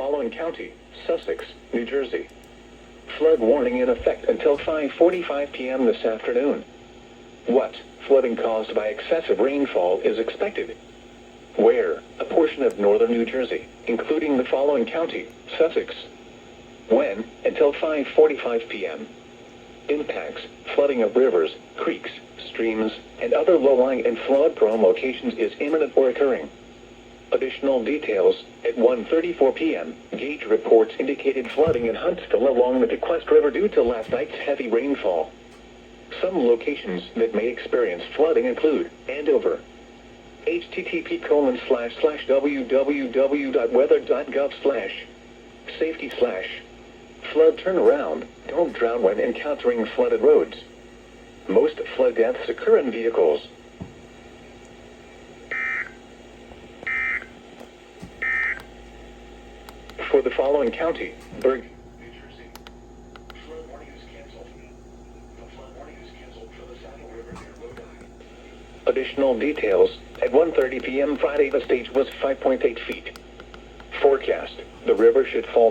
following county: Sussex, New Jersey. Flood warning in effect until 5:45 p.m. this afternoon. What flooding caused by excessive rainfall is expected? Where? A portion of northern New Jersey, including the following county: Sussex. When? Until 5:45 p.m. Impacts: flooding of rivers, creeks, streams, and other low-lying and flood-prone locations is imminent or occurring. Additional details: at 1:34 p.m., gauge reports indicated flooding in Huntsville along the DeQuest River due to last night's heavy rainfall. Some locations that may experience flooding include Andover. http://www.weather.gov/safety/flood turnaround. Don't drown when encountering flooded roads. Most flood deaths occur in vehicles. For the following county: Berg, New Jersey. Flood warning is canceled. The flood warning is canceled for the Saddle River near Lodi. Additional details: at 1:30 p.m. Friday, the stage was 5.8 feet. Forecast: the river should fall